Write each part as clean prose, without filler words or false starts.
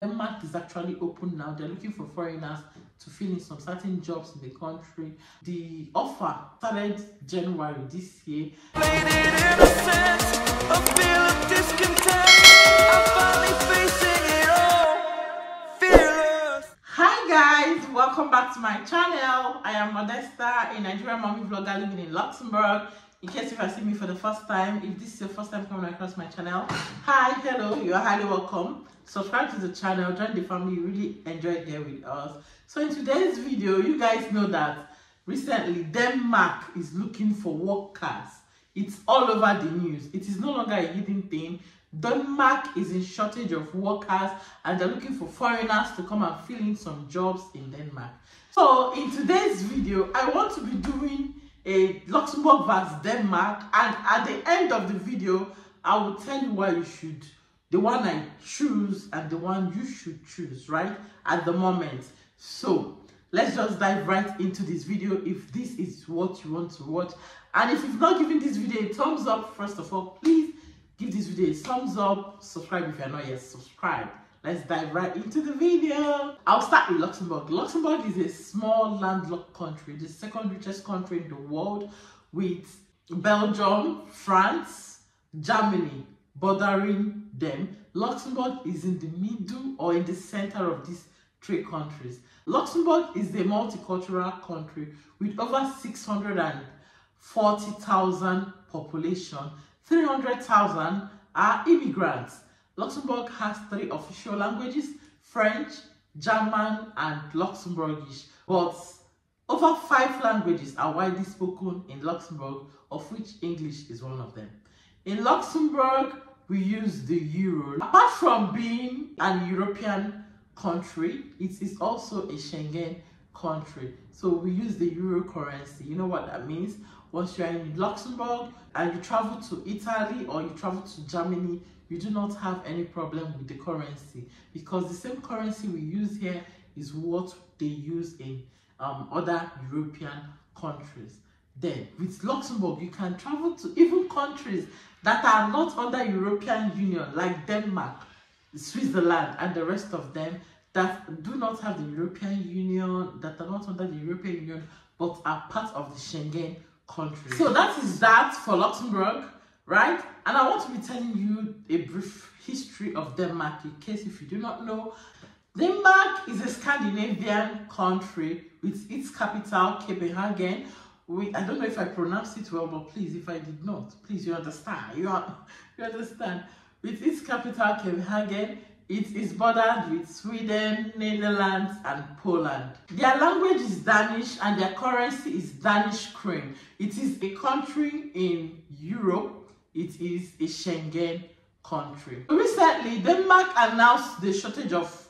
Denmark is actually open now. They're looking for foreigners to fill in some certain jobs in the country. The offer started January this year. Hi guys, welcome back to my channel. I am Modesta, a Nigerian mommy vlogger living in Luxembourg. In case if I see me for the first time, if this is your first time coming across my channel, hi, hello, you are highly welcome. Subscribe to the channel, join the family, really enjoy it here with us. So in today's video, you guys know that recently Denmark is looking for workers. It's all over the news. It is no longer a hidden thing. Denmark is in shortage of workers and they're looking for foreigners to come and fill in some jobs in Denmark. So in today's video, I want to be doing a Luxembourg versus Denmark, and at the end of the video, I will tell you why you should, the one I choose and the one you should choose, right, at the moment. So let's just dive right into this video if this is what you want to watch. And if you've not given this video a thumbs up, first of all, please give this video a thumbs up, subscribe if you're not yet subscribed. Let's dive right into the video. I'll start with Luxembourg. Luxembourg is a small landlocked country, the second richest country in the world, with Belgium, France, Germany bordering them. Luxembourg is in the middle or in the center of these three countries. Luxembourg is a multicultural country with over 640,000 population. 300,000 are immigrants. Luxembourg has 3 official languages: French, German, and Luxembourgish. But over 5 languages are widely spoken in Luxembourg, of which English is one of them. In Luxembourg, we use the euro. Apart from being an European country, it is also a Schengen country. So we use the euro currency. You know what that means? Once you're in Luxembourg and you travel to Italy or you travel to Germany, you do not have any problem with the currency, because the same currency we use here is what they use in other European countries. Then with Luxembourg, you can travel to even countries that are not under European Union, like Denmark, Switzerland, and the rest of them that do not have the European Union, that are not under the European Union, but are part of the Schengen country. So that is that for Luxembourg, right? And I want to be telling you a brief history of Denmark, in case if you do not know. Denmark is a Scandinavian country with its capital Copenhagen. I don't know if I pronounced it well, but please, if I did not, please, you understand. You understand. With its capital Copenhagen, it is bordered with Sweden, Netherlands, and Poland. Their language is Danish and their currency is Danish krone. It is a country in Europe. It is a Schengen country. Recently, Denmark announced the shortage of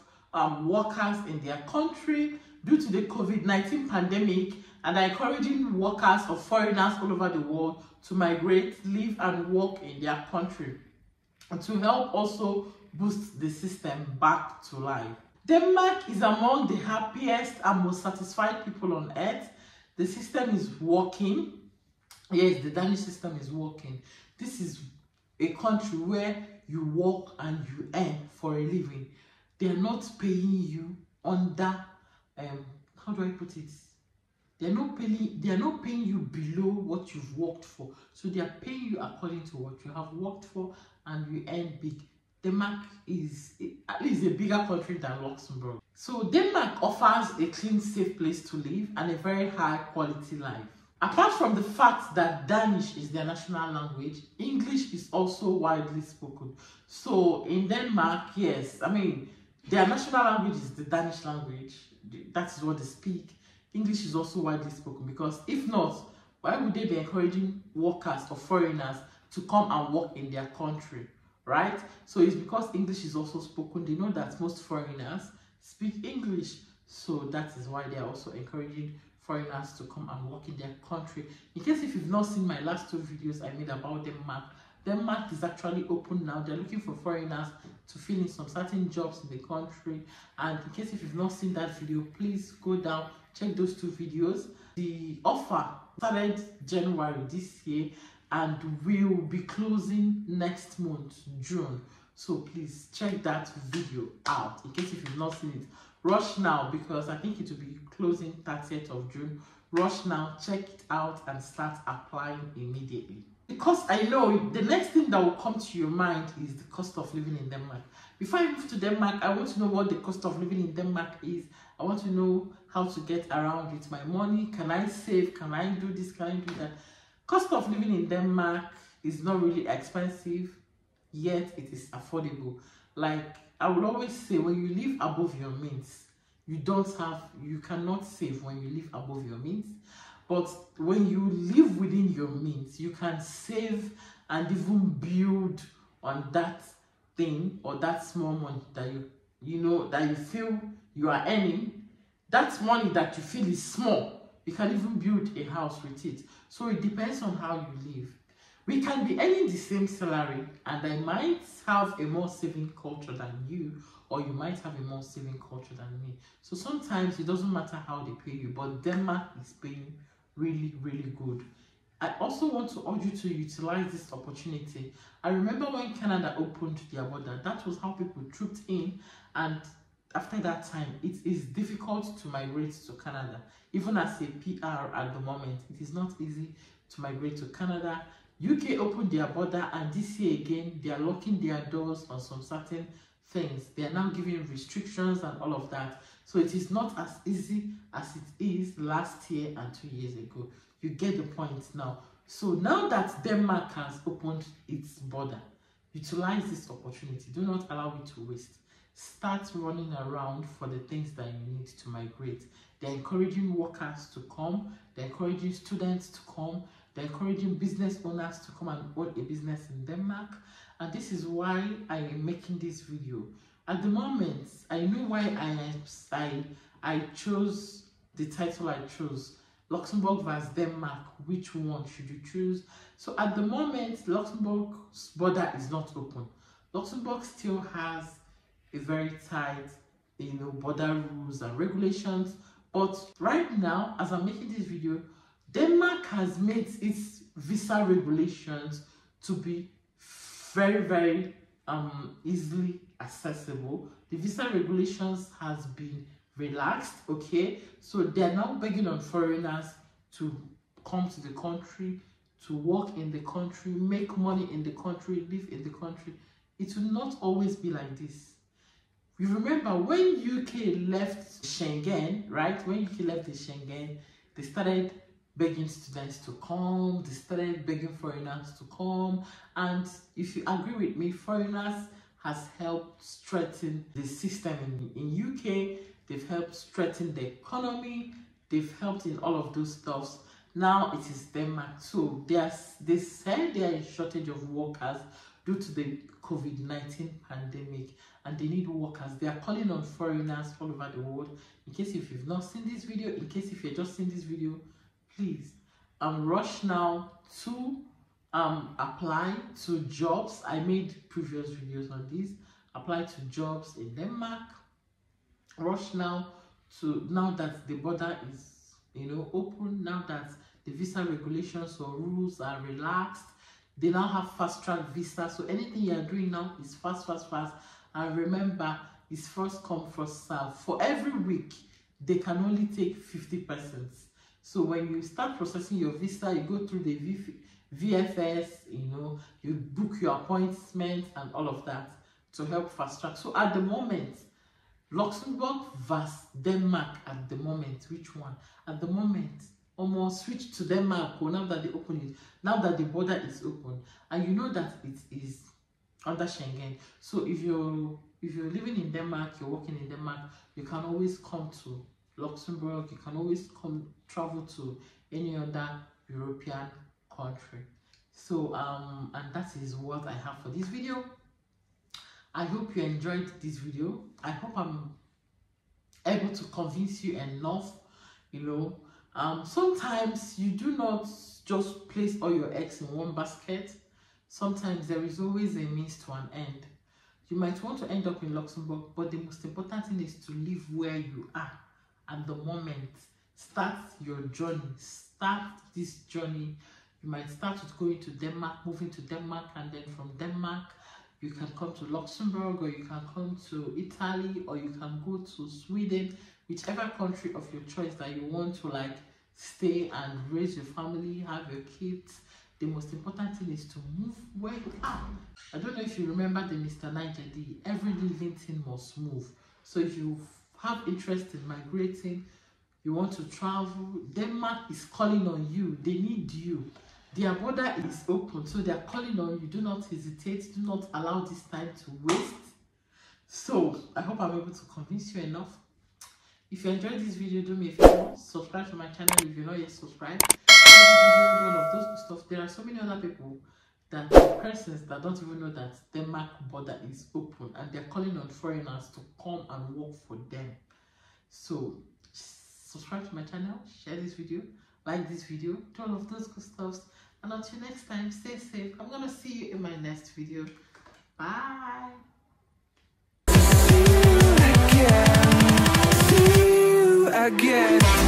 workers in their country due to the COVID-19 pandemic, and are encouraging workers or foreigners all over the world to migrate, live, and work in their country, and to help also boost the system back to life. Denmark is among the happiest and most satisfied people on earth. The system is working. Yes, the Danish system is working. This is a country where you work and you earn for a living. They are not paying you under, how do I put it? They are not paying you below what you've worked for. So they are paying you according to what you have worked for, and you earn big. Denmark is at least a bigger country than Luxembourg. So Denmark offers a clean, safe place to live and a very high quality life. Apart from the fact that Danish is their national language, English is also widely spoken. So in Denmark, yes, I mean, their national language is the Danish language. That is what they speak. English is also widely spoken, because if not, why would they be encouraging workers or foreigners to come and work in their country, right? So it's because English is also spoken. They know that most foreigners speak English, so that is why they are also encouraging foreigners to come and work in their country. In case if you've not seen my last 2 videos I made about Denmark, Denmark is actually open now. They're looking for foreigners to fill in some certain jobs in the country. And in case if you've not seen that video, please go down, check those 2 videos. The offer started January this year and will be closing next month, June. So please check that video out in case if you've not seen it. Rush now, because I think it will be closing 30th of June. Rush now, check it out and start applying immediately. Because I know the next thing that will come to your mind is the cost of living in Denmark. Before I move to Denmark, I want to know what the cost of living in Denmark is. I want to know how to get around with my money. Can I save? Can I do this? Can I do that? Cost of living in Denmark is not really expensive, yet it is affordable. Like I would always say, when you live above your means, you cannot save when you live above your means. But when you live within your means, you can save and even build on that thing or that small money that you feel you are earning. That money that you feel is small, you can even build a house with it. So it depends on how you live. We can be earning the same salary, and I might have a more saving culture than you, or you might have a more saving culture than me. So sometimes it doesn't matter how they pay you, but Denmark is paying really, really good. I also want to urge you to utilize this opportunity. I remember when Canada opened their border, that was how people trooped in, and after that time, it is difficult to migrate to Canada. Even as a PR at the moment, it is not easy to migrate to Canada. UK opened their border, and this year again, they are locking their doors on some certain things. They are now giving restrictions and all of that. So it is not as easy as it is last year and 2 years ago. You get the point now. So now that Denmark has opened its border, utilize this opportunity. Do not allow it to waste. Start running around for the things that you need to migrate. They're encouraging workers to come. They're encouraging students to come. They're encouraging business owners to come and own a business in Denmark. And this is why I am making this video. At the moment, I know why I chose the title I chose. Luxembourg versus Denmark. Which one should you choose? So at the moment, Luxembourg's border is not open. Luxembourg still has a very tight, border rules and regulations. But right now, as I'm making this video, Denmark has made its visa regulations to be very, very easily accessible. The visa regulations has been relaxed, okay? So they're now begging on foreigners to come to the country, to work in the country, make money in the country, live in the country. It will not always be like this. You remember when UK left Schengen, right? When UK left the Schengen, they started begging students to come, they started begging foreigners to come. And if you agree with me, foreigners has helped strengthen the system in UK. They've helped strengthen the economy. They've helped in all of those stuffs. Now it is Denmark. So they said there is a shortage of workers due to the COVID-19 pandemic, and they need workers. They are calling on foreigners all over the world. In case if you've not seen this video, in case if you're just seeing this video, please rush now to apply to jobs. I made previous videos on this. Apply to jobs in Denmark. Rush now that the border is open, now that the visa regulations or rules are relaxed. They now have fast track visa, so anything you are doing now is fast. And remember, it's first come, first serve. For every week, they can only take 50 persons. So when you start processing your visa, you go through the VFS, you book your appointment and all of that to help fast track. So at the moment, Luxembourg versus Denmark at the moment, which one? At the moment, almost switch to Denmark now that they open it, now that the border is open, and you know that it is under Schengen. So if you're living in Denmark, you're working in Denmark, you can always come to Luxembourg, you can always travel to any other European country. So and that is what I have for this video. I hope you enjoyed this video. I hope I'm able to convince you enough. Sometimes you do not just place all your eggs in one basket. Sometimes there is always a means to an end. You might want to end up in Luxembourg, but the most important thing is to live where you are at the moment. Start your journey. Start this journey. You might start with going to Denmark, moving to Denmark, and then from Denmark, You can come to Luxembourg, or you can come to Italy, or you can go to Sweden, whichever country of your choice that you want to like stay and raise your family, have your kids. The most important thing is to move where you are. I don't know if you remember the Mr. Niger, the every living thing must move. So if you have interest in migrating, you want to travel, Denmark is calling on you. They need you. Their border is open, so they are calling on you. Do not hesitate. Do not allow this time to waste. So I hope I'm able to convince you enough. If you enjoyed this video, do me a favor, subscribe to my channel if you're not yet subscribed. All of those good stuff. There are so many other people, that persons that don't even know that Denmark border is open, and they're calling on foreigners to come and work for them. So subscribe to my channel, share this video, like this video, do all of those good stuff. And until next time, stay safe. I'm gonna see you in my next video. Bye. See you again.